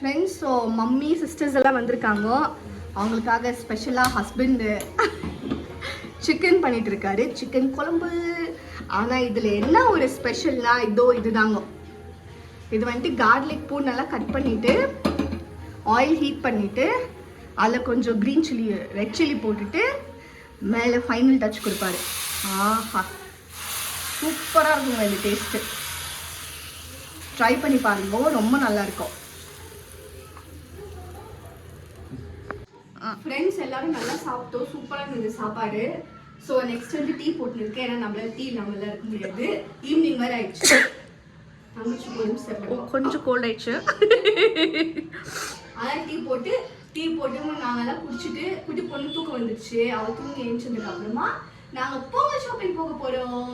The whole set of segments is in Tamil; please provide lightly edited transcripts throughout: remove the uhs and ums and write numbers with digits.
ஃப்ரெண்ட்ஸ், ஸோ மம்மி சிஸ்டர்ஸ் எல்லாம் வந்திருக்காங்க. அவங்களுக்காக ஸ்பெஷலாக ஹஸ்பண்டு சிக்கன் பண்ணிட்டு இருக்காரு, சிக்கன் குழம்பு. ஆனால் இதில் என்ன ஒரு ஸ்பெஷல்னா இதுதாங்க. இது வந்துட்டு கார்லிக் பூண்டெல்லாம் கட் பண்ணிவிட்டு ஆயில் ஹீட் பண்ணிவிட்டு அதில் கொஞ்சம் க்ரீன் சில்லி ரெட் சில்லி போட்டுட்டு மேலே ஃபைனல் டச் கொடுப்பாரு. ஆஹா, சூப்பராக இருக்குங்க இது டேஸ்ட்டு. ட்ரை பண்ணி பாருங்க, ரொம்ப நல்லாயிருக்கும். ஃப்ரெண்ட்ஸ் எல்லாரும் நல்லா சாப்பிட்டோம், சூப்பராக இருந்தது சாப்பாடு. ஸோ நெக்ஸ்ட் வந்து டீ போட்டுருக்கேன், ஏன்னா நம்மளால டீ நம்மளால இருக்க முடியாது. ஈவினிங் வேறு ஆயிடுச்சு, கொஞ்சம் கோல்ட் ஆயிடுச்சு. அதான் டீ போட்டு நாங்கெல்லாம் குடிச்சிட்டு குட்டி பொண்ணு தூக்கம் வந்துடுச்சு. அவள் தூங்கி எழுந்ததுக்கு அப்புறமா நாங்கள் பொங்கல் ஷாப்பிங் போக போகிறோம்.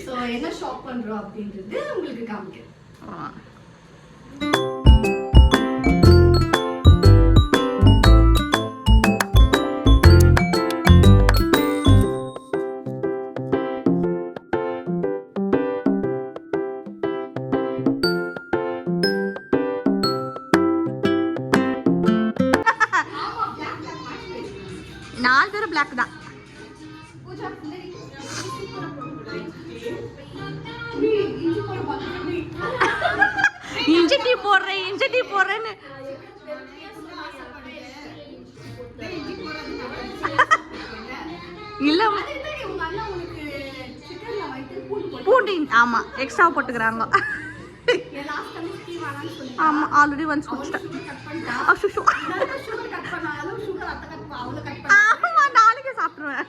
ஸோ என்ன ஷாப் பண்ணுறோம் அப்படின்றது உங்களுக்கு காமிக்கிறேன். நாலு பேரும் பிளாக் தான். இஞ்சி டீ போடுறேன்னு இல்ல, பூண்டு ஆமா எக்ஸ்ட்ரா போட்டுக்கிறாங்க. ஆமா, ஆல்ரெடி ஒன்ஸ் குடிச்சிட்டேன். ஆமா, நாளைக்கு சாப்பிடுவேன்.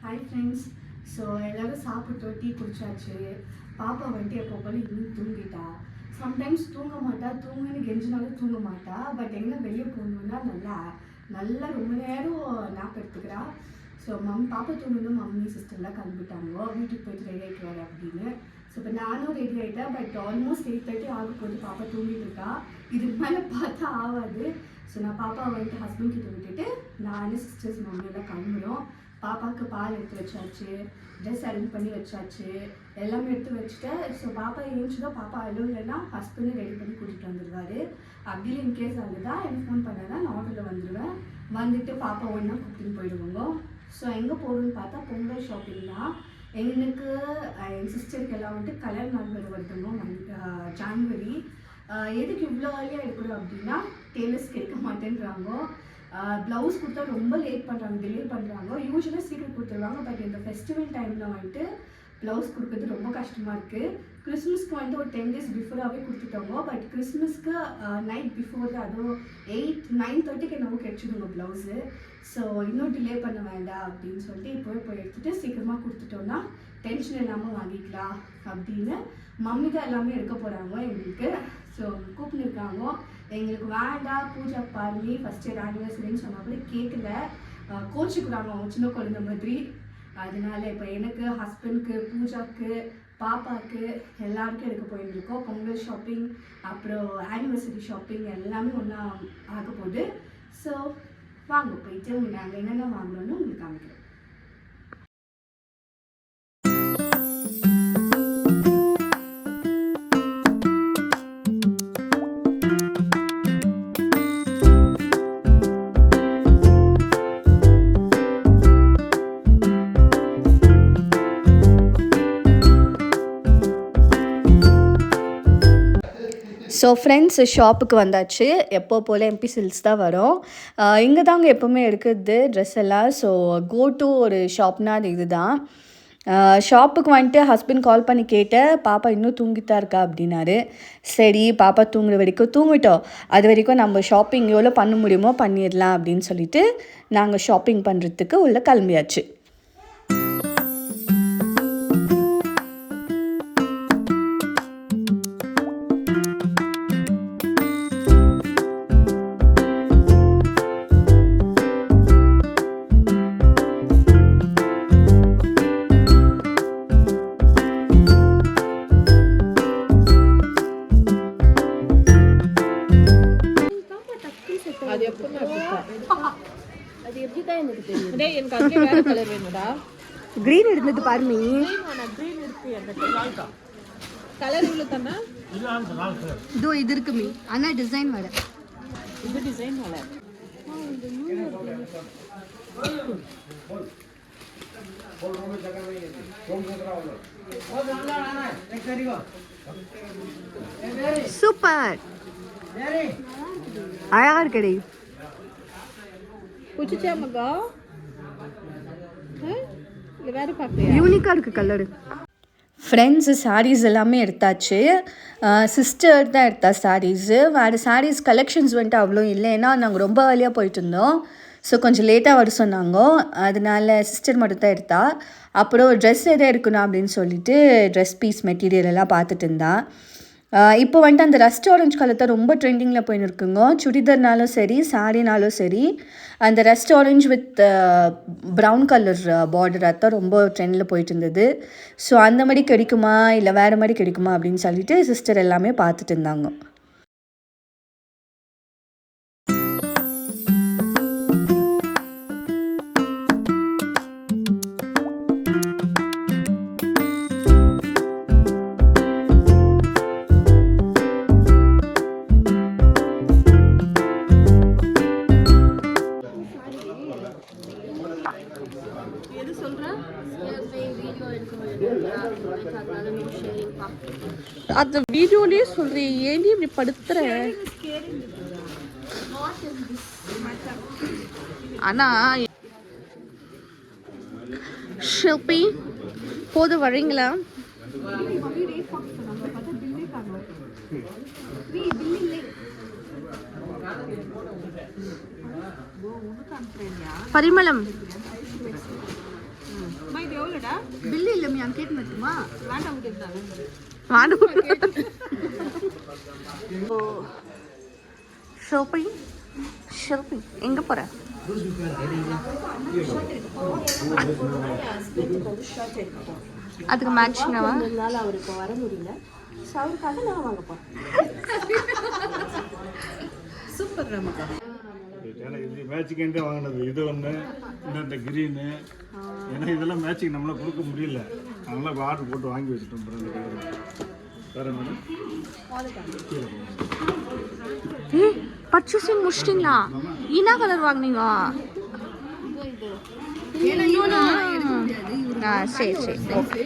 ஹாய் ஃப்ரெண்ட்ஸ், ஸோ எல்லோரும் சாப்பிட்டோம், டீ குடிச்சாச்சு. பாப்பா வந்துட்டு எப்போ போல இன்னும் தூங்கிட்டா. சம்டைம்ஸ் தூங்க மாட்டா, தூங்குன்னு கெஞ்சினாலும் தூங்க மாட்டா. பட் எங்கே வெளியே போகணுன்னா நல்லா ரொம்ப நேரம் நாப் எடுத்துக்கிறா. ஸோ பாப்பா தூங்கணும், மம்மி சிஸ்டர்லாம் கிளம்பிட்டாங்க, வீட்டுக்கு போயிட்டு ரெடி ஆகிட்டு வர அப்படின்னு. ஸோ இப்போ நானும் ரெடி ஆகிட்டேன். பட் ஆல்மோஸ்ட் 8:30 ஆகும் போது பாப்பா தூங்கிட்டு இருக்கா. இதுக்கு மேலே பார்த்தா ஆகாது. ஸோ நான் பாப்பா வந்துட்டு ஹஸ்பண்ட் கிட்ட விட்டுட்டு நானும் சிஸ்டர்ஸ் மம்மியெல்லாம் கிளம்புறோம். பாப்பாவுக்கு பால் எடுத்து வச்சாச்சு, ட்ரெஸ் அரேஞ்ச் பண்ணி வச்சாச்சு, எல்லாமே எடுத்து வச்சுட்டேன். ஸோ பாப்பா எழுந்துச்சுதான், பாப்பா அழுவும் இல்லைன்னா ஹஸ்பண்டும் ரெடி பண்ணி கூட்டிகிட்டு வந்துடுவார். அப்படி இன்கேஸ் அதுதான் எனக்கு ஃபோன் பண்ணாதான் நான் ஆட்டோவில் வந்துடுவேன். வந்துட்டு பாப்பா ஒன்றா கூப்பிட்டு போயிடுவாங்க. ஸோ எங்கே போகணுன்னு பார்த்தா பொங்கல் ஷாப்பிங் தான். எனக்கு என் சிஸ்டருக்கு எல்லாம் வந்துட்டு கலர் நாள் வருதுங்க ஜான்வரி. எதுக்கு இவ்வளோ ஏர்லியாக எடுக்கணும் அப்படின்னா டெய்லர்ஸ் கேட்க மாட்டேன்றாங்க. ப்ளவுஸ் கொடுத்தா ரொம்ப லேட் பண்ணுறாங்க, டிலே பண்ணுறாங்க. யூஸ்வலாக சீக்கிரம் கொடுத்துருவாங்க. பட் இந்த ஃபெஸ்டிவல் டைமில் வந்துட்டு ப்ளவுஸ் கொடுக்குறது ரொம்ப கஷ்டமாக இருக்குது. கிறிஸ்மஸ்க்கு வந்துட்டு ஒரு 10 days பிஃபோராகவே கொடுத்துட்டோங்க. பட் கிறிஸ்மஸ்க்கு நைட் பிஃபோர் அதுவும் 9:30 என்னவோ கிடச்சிடுங்க ப்ளவுஸு. ஸோ இன்னும் டிலே பண்ண வேண்டாம் அப்படின்னு சொல்லிட்டு இப்போவே போய் எடுத்துகிட்டு சீக்கிரமாக கொடுத்துட்டோன்னா டென்ஷன் இல்லாமல் வாங்கிக்கலாம் அப்படின்னு மம்மி தான் எல்லாமே எடுக்க போகிறாங்க எங்களுக்கு. ஸோ கூப்பிட்டுருக்காங்க. எங்களுக்கு வேண்டாம், பூஜா பாருங்க ஃபஸ்ட் இயர் ஆனிவர்சரின்னு சொன்னால் கூட கேட்கல, கோச்சிக்கிறாங்க அவங்க சின்ன குழந்தை மாதிரி. அதனால இப்போ எனக்கு, ஹஸ்பண்ட்க்கு, பூஜாவுக்கு, பாப்பாவுக்கு எல்லாருக்கும் எடுக்க போயிருந்துருக்கோம். பொங்கல் ஷாப்பிங் அப்புறம் ஆனிவர்சரி ஷாப்பிங் எல்லாமே ஒன்றா ஆக போகுது. ஸோ வாங்க போயிட்டு நாங்கள் என்னென்ன வாங்கணும்னு உங்களுக்கு காமிக்கிறேன். ஸோ ஃப்ரெண்ட்ஸ், ஷாப்புக்கு வந்தாச்சு. எப்போ போல் எம்பி சில்க்ஸ் தான் வரும். இங்கே தாங்க எப்போவுமே எடுக்கிறது ட்ரெஸ் எல்லாம். ஸோ கோ டு ஒரு ஷாப்னா அது இது தான். ஷாப்புக்கு வந்துட்டு ஹஸ்பண்ட் கால் பண்ணி கேட்டேன், பாப்பா இன்னும் தூங்கித்தான் இருக்கா அப்படின்னாரு. சரி, பாப்பா தூங்குற வரைக்கும் தூங்கிட்டோம், அது வரைக்கும் நம்ம ஷாப்பிங் எவ்வளோ பண்ண முடியுமோ பண்ணிடலாம் அப்படின்னு சொல்லிட்டு நாங்கள் ஷாப்பிங் பண்ணுறதுக்கு உள்ளே கிளம்பியாச்சு. கிரீன் எடுத்துட்டு பாருங்க. கலர் இவ்வளோ தானே? இதோ இது இருக்கு மீ ஆனால் டிசைன் வர இது டிசைன் வர சூப்பர் அழகா இருக்கடி பிடிச்சா மகா இல்லை வேறு பார்க்கலையா? யூனிக்காக இருக்குது கலரு. ஃப்ரெண்ட்ஸு சாரீஸ் எல்லாமே எடுத்தாச்சு. சிஸ்டர் தான் எடுத்தா சாரீஸு. வேறு சாரீஸ் கலெக்ஷன்ஸ் வந்துட்டு அவ்வளோ இல்லை, ஏன்னா நாங்கள் ரொம்ப ஏர்லியாக போயிட்டு இருந்தோம். ஸோ கொஞ்சம் லேட்டாக வர சொன்னாங்க, அதனால சிஸ்டர் மட்டும் தான் எடுத்தா. அப்புறம் ட்ரெஸ் எதை எடுக்கணும் அப்படின்னு சொல்லிட்டு ட்ரெஸ் பீஸ் மெட்டீரியல் எல்லாம் பார்த்துட்டு இருந்தா. இப்போ வந்துட்டு அந்த ரஸ்ட் ஆரஞ்ச் கலர் தான் ரொம்ப ட்ரெண்டிங்கில் போயின்னு இருக்குங்க. சுடிதார்னாலும் சரி சாரீனாலும் சரி அந்த rust orange with brown colour border அதுதான் ரொம்ப ட்ரெண்டில் போயிட்டு இருந்தது. ஸோ அந்த மாதிரி கிடைக்குமா இல்லை வேறு மாதிரி கிடைக்குமா அப்படின்னு சொல்லிட்டு சிஸ்டர் எல்லாமே பார்த்துட்டு இருந்தாங்க. அந்த வீடியோலயே சொல்றேன், ஏன் இப்படி படுத்துற? ஆனா ஷில்பி போது வரீங்களா? பரிமளம் பில்லு இல்லையா கேட்டு மட்டுமா? ஷில்பி ஷில்பி எங்கே போகிற? அதுக்கு மேட்சிங்கவா? அவர் இப்போ வர முடியல, ஸோ அவருக்காக நான் வாங்க போகிறேன். சூப்பர் நமக்கு இது மேட்சிங் எங்கே வாங்கினது இது ஒன்று, இந்த கிரீனு. ஏன்னா இதெல்லாம் மேட்சிங் நம்மளால் கொடுக்க முடியல, அதனால ஆர்டர் போட்டு வாங்கி வச்சுட்டோம். வேறு மேடம் பர்ச்சேசிங் முடிச்சிட்டிங்களா? என்ன கலர் வாங்கினீங்க? சரி சரி ஓகே.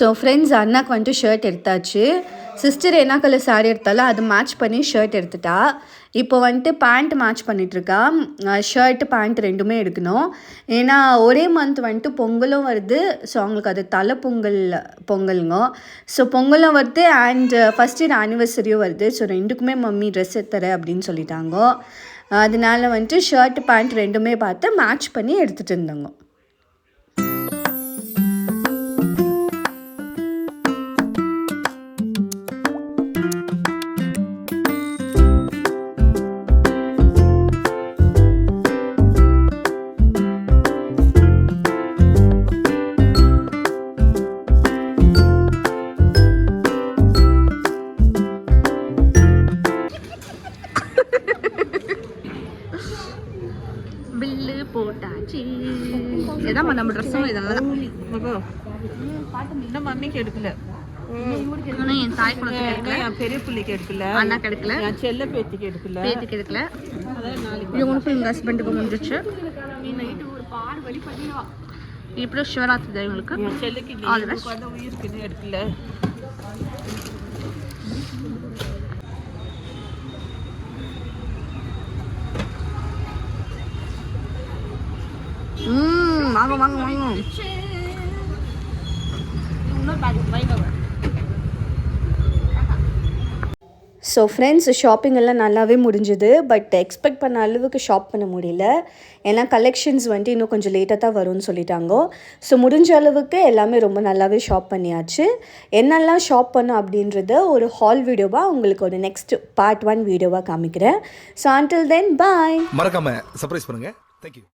ஸோ ஃப்ரெண்ட்ஸ், அண்ணாக்கு வந்துட்டு ஷர்ட் எடுத்தாச்சு. சிஸ்டர் என்ன கலர் சாரீ எடுத்தாலும் அது மேட்ச் பண்ணி ஷர்ட் எடுத்துட்டா. இப்போ வந்துட்டு பேண்ட் மேட்ச் பண்ணிகிட்ருக்கா. ஷர்ட்டு பேண்ட் ரெண்டுமே எடுக்கணும், ஏன்னா ஒரே மந்த் வந்துட்டு பொங்கலும் வருது. ஸோ அவங்களுக்கு அது தலை பொங்கலுங்க. ஸோ பொங்கலும் வருது அண்ட் ஃபஸ்ட் இயர் ஆனிவர்சரியும் வருது. ஸோ ரெண்டுக்குமே மம்மி ட்ரெஸ் எடுத்துறேன் அப்படின்னு சொல்லிட்டாங்க. அதனால வந்துட்டு ஷர்ட்டு பேண்ட் ரெண்டுமே பார்த்து மேட்ச் பண்ணி எடுத்துகிட்டு இருந்தாங்க. பில்லு போட்டாச்சு. எதாம்மா நம்ம ட்ரெஸ்ஸும் இதெல்லாம் இன்னும் மம்மிக்கு எடுக்கல, என் தாய் குழந்தைக்கு எடுக்கல, என் பெரிய பிள்ளைக்கு எடுக்கல, அண்ணாக்கு எடுக்கல, என் செல்ல பேத்திக்கு எடுக்கல, பேத்திக்கு எடுக்கல. அதான் நாளைக்கு இவங்களுக்கும் எங்கள் ஹஸ்பண்டுக்கு முடிஞ்சிச்சு. இப்போ சிவராத்திரி தான் இவங்களுக்கு. என் செல்லுக்கு உயிருக்கு எடுக்கல. வாங்க வாங்க வாங்க. ஸோ ஃப்ரெண்ட்ஸ் ஷாப்பிங் எல்லாம் நல்லாவே முடிஞ்சுது. பட் எக்ஸ்பெக்ட் பண்ண அளவுக்கு ஷாப் பண்ண முடியல. ஏன்னா கலெக்ஷன்ஸ் வந்துட்டு இன்னும் கொஞ்சம் லேட்டாக தான் வரும்னு சொல்லிட்டாங்க. ஸோ முடிஞ்ச அளவுக்கு எல்லாமே ரொம்ப நல்லாவே ஷாப் பண்ணியாச்சு. என்னெல்லாம் ஷாப் பண்ணோம் அப்படின்றத ஒரு ஹால் வீடியோவாக உங்களுக்கு ஒரு நெக்ஸ்ட் பார்ட் 1 வீடியோவாக காமிக்கிறேன். So until then bye. மறக்காம சர்ப்ரைஸ் பண்ணுங்க. Thank you.